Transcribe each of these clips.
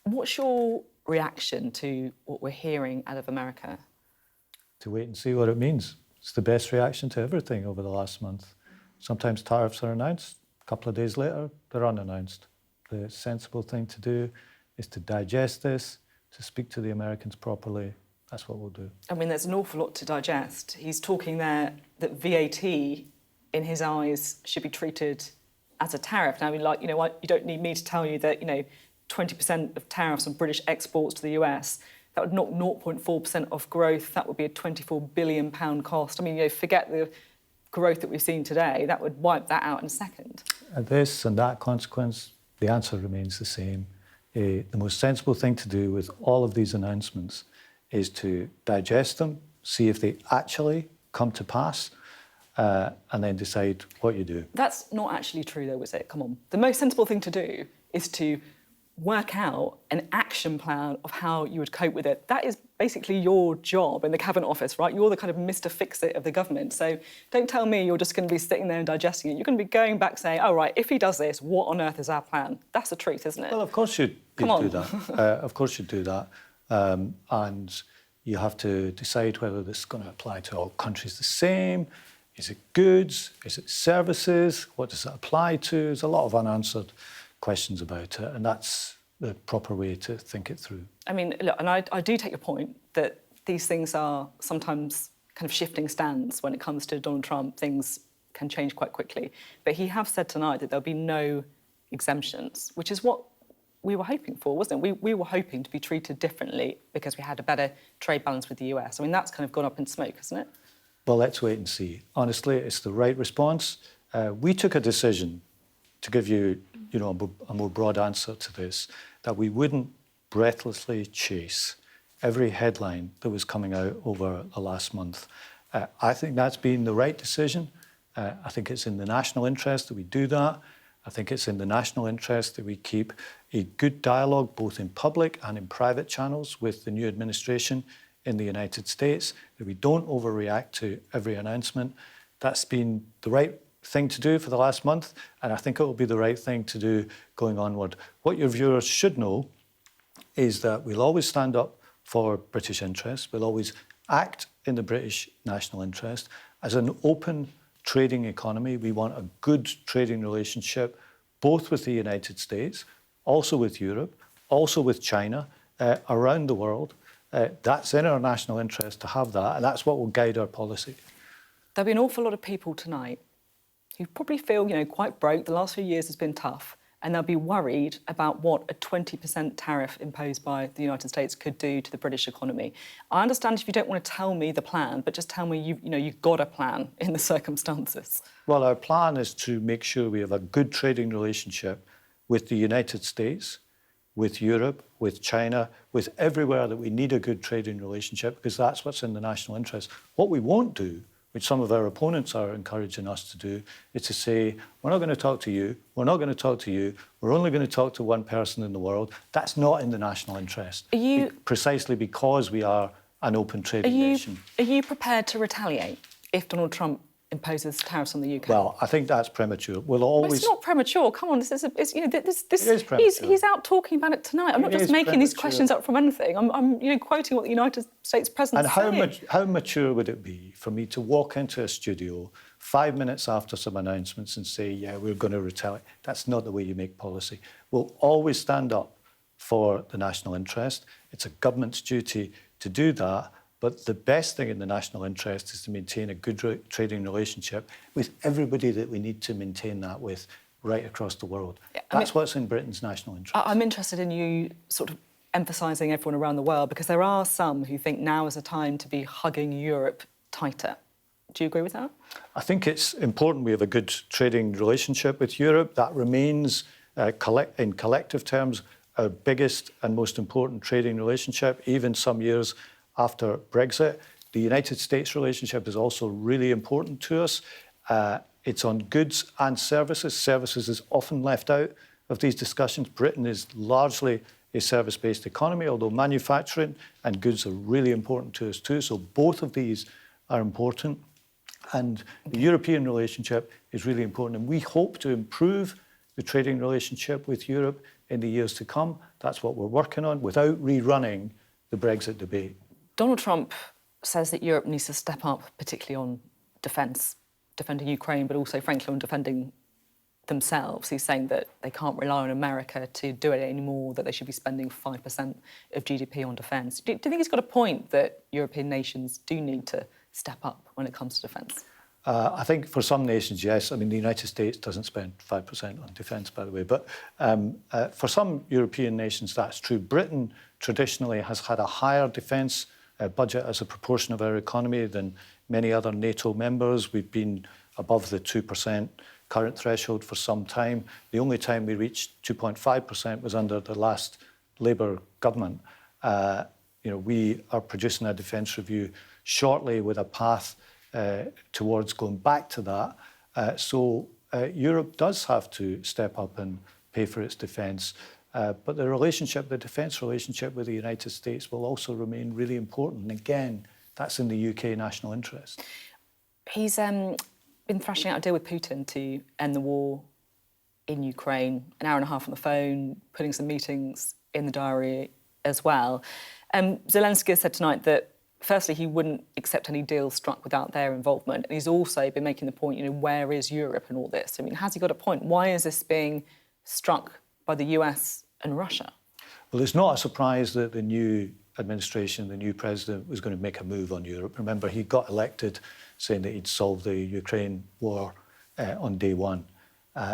What's your reaction to what we're hearing out of America? To wait and see what it means. It's the best reaction to everything over the last month. Sometimes tariffs are announced, a couple of days later, they're unannounced. The sensible thing to do is to digest this, to speak to the Americans properly. That's what we'll do. I mean, there's an awful lot to digest. He's talking there that VAT, in his eyes, should be treated as a tariff. Now, I mean, like, you know what, you don't need me to tell you that, 20% of tariffs on British exports to the US, that would knock 0.4% off growth. That would be a £24 billion cost. I mean, forget the growth that we've seen today. That would wipe that out in a second. This and that consequence, the answer remains the same. The most sensible thing to do with all of these announcements is to digest them, see if they actually come to pass, and then decide what you do. That's not actually true, though, is it? Come on. The most sensible thing to do is to work out an action plan of how you would cope with it. That is basically your job in the Cabinet Office, right? You're the kind of Mr. Fix-It of the government. So don't tell me you're just going to be sitting there and digesting it. You're going to be going back saying, oh, right, if he does this, what on earth is our plan? That's the truth, isn't it? Well, of course you'd do that. Of course you'd do that. And you have to decide whether this is going to apply to all countries the same. Is it goods? Is it services? What does it apply to? There's a lot of unanswered questions about it, and that's the proper way to think it through. I mean, look, and I do take your point that these things are sometimes kind of shifting stands when it comes to Donald Trump. Things can change quite quickly. But he has said tonight that there'll be no exemptions, which is what we were hoping for, wasn't it? We were hoping to be treated differently because we had a better trade balance with the US. I mean, that's kind of gone up in smoke, hasn't it? Well, let's wait and see. Honestly, it's the right response. We took a decision to give you, a more broad answer to this, that we wouldn't breathlessly chase every headline that was coming out over the last month. I think that's been the right decision. I think it's in the national interest that we do that. I think it's in the national interest that we keep a good dialogue, both in public and in private channels, with the new administration in the United States, that we don't overreact to every announcement. That's been the right thing to do for the last month, and I think it will be the right thing to do going onward. What your viewers should know is that we'll always stand up for British interests. We'll always act in the British national interest. As an open trading economy, we want a good trading relationship, both with the United States, also with Europe, also with China, around the world. That's in our national interest to have that, and that's what will guide our policy. There'll be an awful lot of people tonight who probably feel, quite broke. The last few years has been tough, and they'll be worried about what a 20% tariff imposed by the United States could do to the British economy. I understand if you don't want to tell me the plan, but just tell me you've got a plan in the circumstances. Well, our plan is to make sure we have a good trading relationship with the United States, with Europe, with China, with everywhere that we need a good trading relationship, because that's what's in the national interest. What we won't do, which some of our opponents are encouraging us to do, is to say, we're not going to talk to you, we're not going to talk to you, we're only going to talk to one person in the world. That's not in the national interest, precisely because we are an open trading nation. Are you prepared to retaliate if Donald Trump imposes tariffs on the UK? Well, I think that's premature. We'll always... Well, it's not premature. Come on, this is premature. He's out talking about it tonight. I'm not just making these questions up from anything. I'm quoting what the United States President said. And how mature would it be for me to walk into a studio 5 minutes after some announcements and say, yeah, we're going to retaliate? That's not the way you make policy. We'll always stand up for the national interest. It's a government's duty to do that. But the best thing in the national interest is to maintain a good trading relationship with everybody that we need to maintain that with right across the world. Yeah, that's what's in Britain's national interest. I'm interested in you sort of emphasising everyone around the world, because there are some who think now is a time to be hugging Europe tighter. Do you agree with that? I think it's important we have a good trading relationship with Europe. That remains, in collective terms, our biggest and most important trading relationship, even some years after Brexit. The United States relationship is also really important to us. It's on goods and services. Services is often left out of these discussions. Britain is largely a service-based economy, although manufacturing and goods are really important to us too. So both of these are important. And the European relationship is really important. And we hope to improve the trading relationship with Europe in the years to come. That's what we're working on without rerunning the Brexit debate. Donald Trump says that Europe needs to step up, particularly on defence, defending Ukraine, but also, frankly, on defending themselves. He's saying that they can't rely on America to do it anymore, that they should be spending 5% of GDP on defence. Do you think he's got a point that European nations do need to step up when it comes to defence? I think for some nations, yes. I mean, the United States doesn't spend 5% on defence, by the way. But for some European nations, that's true. Britain traditionally has had a higher defence budget as a proportion of our economy than many other NATO members. We've been above the 2% current threshold for some time. The only time we reached 2.5% was under the last Labour government. We are producing a defence review shortly with a path towards going back to that. So Europe does have to step up and pay for its defence. But the defence relationship with the United States will also remain really important. And again, that's in the UK national interest. He's been thrashing out a deal with Putin to end the war in Ukraine, an hour and a half on the phone, putting some meetings in the diary as well. Zelensky has said tonight that, firstly, he wouldn't accept any deal struck without their involvement. And he's also been making the point, where is Europe in all this? I mean, has he got a point? Why is this being struck by the US and Russia? Well, it's not a surprise that the new administration, the new president, was going to make a move on Europe. Remember, he got elected saying that he'd solve the Ukraine war on day one.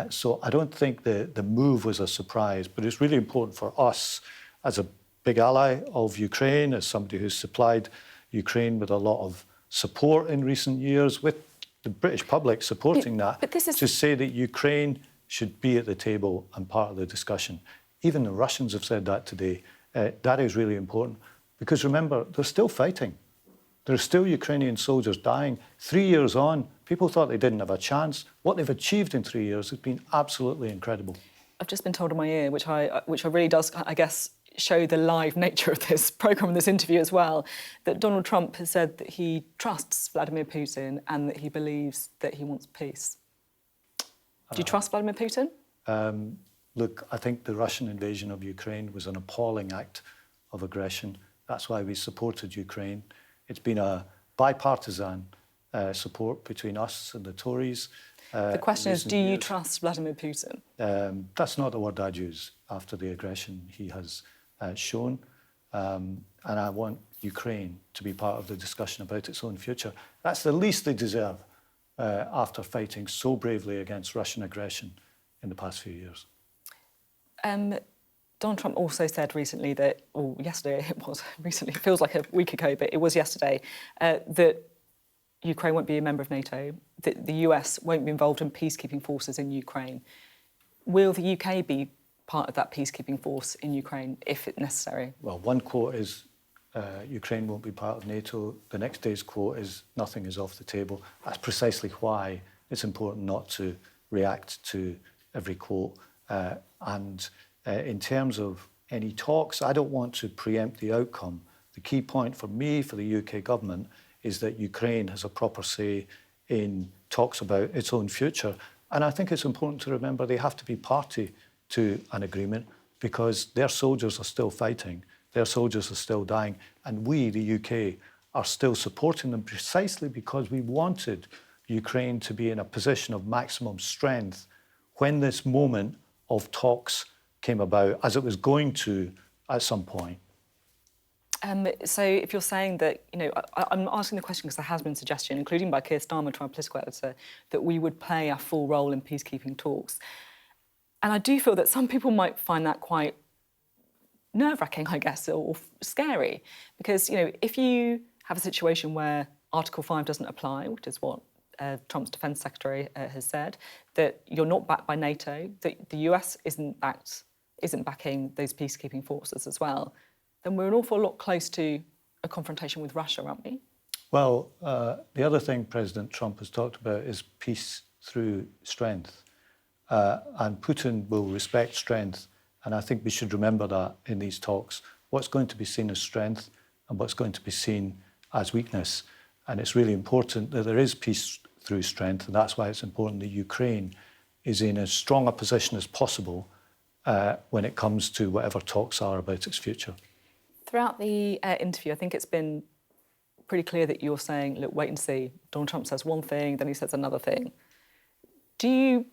So I don't think the move was a surprise, but it's really important for us as a big ally of Ukraine, as somebody who's supplied Ukraine with a lot of support in recent years, with the British public supporting to say that Ukraine should be at the table and part of the discussion. Even the Russians have said that today. That is really important because, remember, they're still fighting. There are still Ukrainian soldiers dying. 3 years on, people thought they didn't have a chance. What they've achieved in 3 years has been absolutely incredible. I've just been told in my ear, which really does, I guess, show the live nature of this programme and this interview as well, that Donald Trump has said that he trusts Vladimir Putin and that he believes that he wants peace. Do you trust Vladimir Putin? Look, I think the Russian invasion of Ukraine was an appalling act of aggression. That's why we supported Ukraine. It's been a bipartisan support between us and the Tories. The question is, do you trust Vladimir Putin? That's not the word I'd use after the aggression he has shown. And I want Ukraine to be part of the discussion about its own future. That's the least they deserve after fighting so bravely against Russian aggression in the past few years. Donald Trump also said recently that, or yesterday it was, recently, it feels like a week ago, but it was yesterday, that Ukraine won't be a member of NATO, that the US won't be involved in peacekeeping forces in Ukraine. Will the UK be part of that peacekeeping force in Ukraine if it's necessary? Well, one quote is Ukraine won't be part of NATO. The next day's quote is nothing is off the table. That's precisely why it's important not to react to every quote. In terms of any talks, I don't want to preempt the outcome. The key point for me, for the UK government, is that Ukraine has a proper say in talks about its own future. And I think it's important to remember they have to be party to an agreement because their soldiers are still fighting, their soldiers are still dying, and we, the UK, are still supporting them precisely because we wanted Ukraine to be in a position of maximum strength when this moment of talks came about, as it was going to at some point. So if you're saying that, I'm asking the question because there has been suggestion, including by Keir Starmer, to our political editor, that we would play a full role in peacekeeping talks. And I do feel that some people might find that quite nerve-wracking, I guess, or scary. Because, if you have a situation where Article 5 doesn't apply, which is what Trump's defence secretary has said, that you're not backed by NATO, that the US isn't backing those peacekeeping forces as well, then we're an awful lot close to a confrontation with Russia, aren't we? Well, the other thing President Trump has talked about is peace through strength. And Putin will respect strength. And I think we should remember that in these talks. What's going to be seen as strength and what's going to be seen as weakness. And it's really important that there is peace through strength. And that's why it's important that Ukraine is in as strong a position as possible when it comes to whatever talks are about its future. Throughout the interview, I think it's been pretty clear that you're saying, look, wait and see. Donald Trump says one thing, then he says another thing. Do you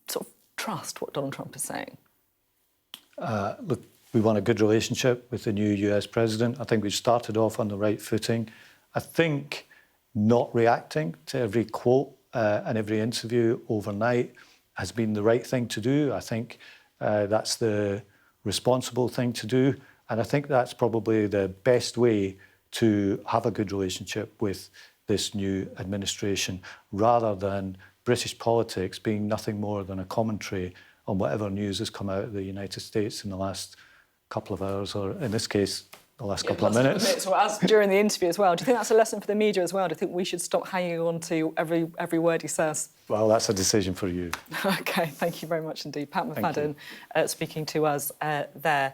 sort of trust what Donald Trump is saying? Look, we want a good relationship with the new US president. I think we've started off on the right footing. I think not reacting to every quote and every interview overnight has been the right thing to do. I think that's the responsible thing to do. And I think that's probably the best way to have a good relationship with this new administration, rather than British politics being nothing more than a commentary on whatever news has come out of the United States in the last couple of hours, or in this case, the last couple of minutes. Or as during the interview as well. Do you think that's a lesson for the media as well? Do you think we should stop hanging on to every word he says? Well, that's a decision for you. OK, thank you very much indeed. Pat McFadden speaking to us there.